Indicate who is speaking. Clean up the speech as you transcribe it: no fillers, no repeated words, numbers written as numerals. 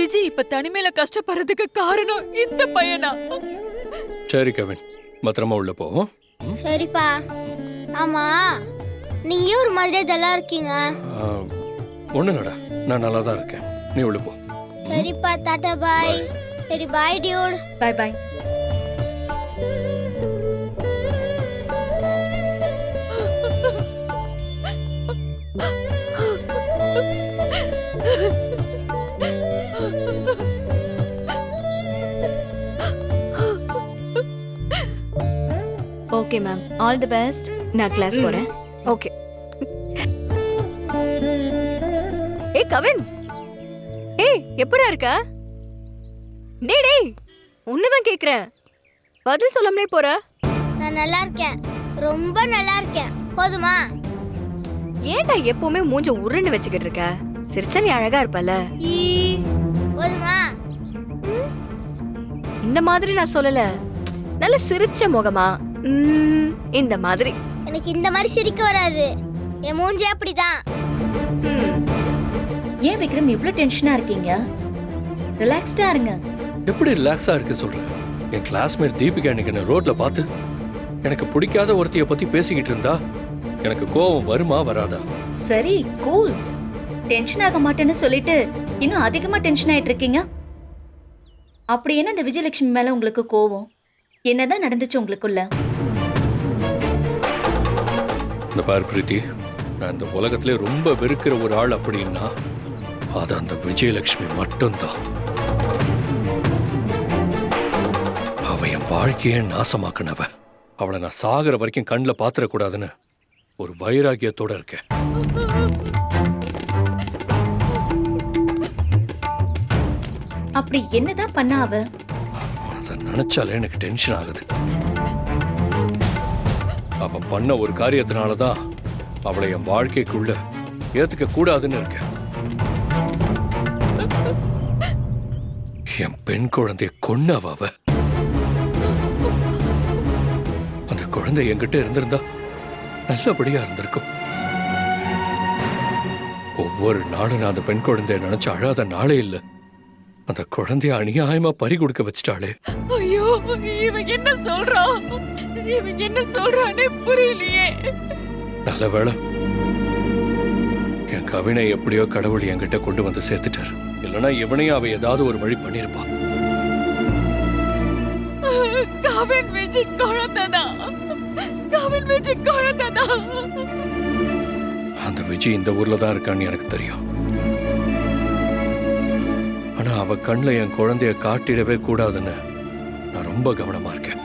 Speaker 1: விஜய் இப்ப தனிமையில கஷ்டப்படுறதுக்கு காரணம் இந்த பையனா?
Speaker 2: சரி கவின், பத்திரமா உள்ள போவோம்.
Speaker 3: சரிப்பா. ஆமா, நீங்க ஒரு மாதிரியே டல்லா இருக்கீங்க.
Speaker 2: ஒண்ணு இல்லடா, நான் நல்லா தான் இருக்கேன். நீ உள்ள போ.
Speaker 3: சரிப்பா, டாடா பாய். சரி bye dude.
Speaker 4: Bye bye.
Speaker 5: Okay ma'am, all the best. நான் கிளாஸ் போறேன்.
Speaker 4: ஓகே. ஏய் கவின், ஏய் எப்படிடா இருக்க? டேய் டேய், உன்னதான் கேக்குறேன், பதில் சொல்லாமலே போற.
Speaker 3: நான் நல்லா இருக்கேன், ரொம்ப நல்லா இருக்கேன். போதுமா?
Speaker 4: ஏன்டா எப்பவுமே மூஞ்ச உருண்டு வச்சுக்கிட்டு இருக்க? சிரிச்சா நீ அழகா இருப்பல.
Speaker 3: ஈ, போதுமா?
Speaker 4: இந்த மாதிரி நான் சொல்லல, நல்ல சிரிச்ச முகமா இந்த மாதிரி.
Speaker 3: எனக்கு இந்த மாதிரி சிரிக்க வராது, என் மூஞ்சே அப்படிதான்.
Speaker 5: ஏன் விக்ரம் இவ்ளோ டென்ஷனா இருக்கீங்க? ரிலாக்ஸ்டா இருங்க.
Speaker 2: எப்படி ரிலாக்ஸா இருக்கு சொல்றேன்? என் கிளாஸ்மேட் தீபிகா இன்னைக்கு என்ன ரோட்ல பார்த்து எனக்கு பிடிக்காத ஒருத்திய பத்தி பேசிக்கிட்டு இருந்தா எனக்கு கோபம் வருமா வராதா?
Speaker 5: சரி கூல். டென்ஷன் ஆக மாட்டேன்னு சொல்லிட்டு இன்னும் அதிகமா டென்ஷன் ஆயிட்டு இருக்கீங்க. அப்படி என்ன இந்த விஜயலட்சுமி மேல உங்களுக்கு கோவம்? என்னதான் நடந்துச்சு உங்களுக்குள்ள?
Speaker 2: இந்த பார் பிரீத்தி, நான் இந்த உலகத்திலே ரொம்ப வெறுக்கிற ஒரு ஆள் அப்படின்னா அது அந்த விஜயலட்சுமி மட்டும்தான். அவ என் வாழ்க்கையே நாசமாக்குனவ. அவளை நான் சாகிற வரைக்கும் கண்ணில் பாத்திரக்கூடாதுன்னு ஒரு வைராகியத்தோட இருக்கேன்.
Speaker 5: அப்படி என்னதான் பண்ண அவ?
Speaker 2: அதை நினைச்சாலே எனக்கு டென்ஷன் ஆகுது. அவ பண்ண ஒரு காரியத்தினாலதான் அவளை என் வாழ்க்கைக்குள்ள ஏத்துக்க கூடாதுன்னு இருக்கேன். என் பெண் குழந்தைய கொன்னவ அவ. அந்த குழந்தை என்கிட்ட இருந்திருந்தா நல்லபடியா இருந்திருக்கும். ஒவ்வொரு நாளும் நான் அந்த பெண் குழந்தைய நினைச்சு அழாத நாளே இல்லை. அந்த குழந்தைய அநியாயமா பறி கொடுக்க வச்சுட்டாளே.
Speaker 1: ஐயோ, இவன் என்ன சொல்றான்? இவன் என்ன சொல்றானே புரியலையே.
Speaker 2: நல்ல வேளை என் கவினை எப்படியோ கடவுள் என்கிட்ட கொண்டு வந்து சேர்த்துட்டார். இல்லைன்னா இவனையும் அவ ஏதாவது ஒரு வழி பண்ணிருப்பா.
Speaker 1: கவின் விஜய் குழந்தைதான். கவின் விஜய் குழந்தைதான்.
Speaker 2: அந்த விஜய் இந்த ஊர்ல தான் இருக்கான்னு எனக்கு தெரியும். ஆனா அவ கண்ணுல என் குழந்தைய காட்டிடவே கூடாதுன்னு நான் ரொம்ப கவனமா இருக்கேன்.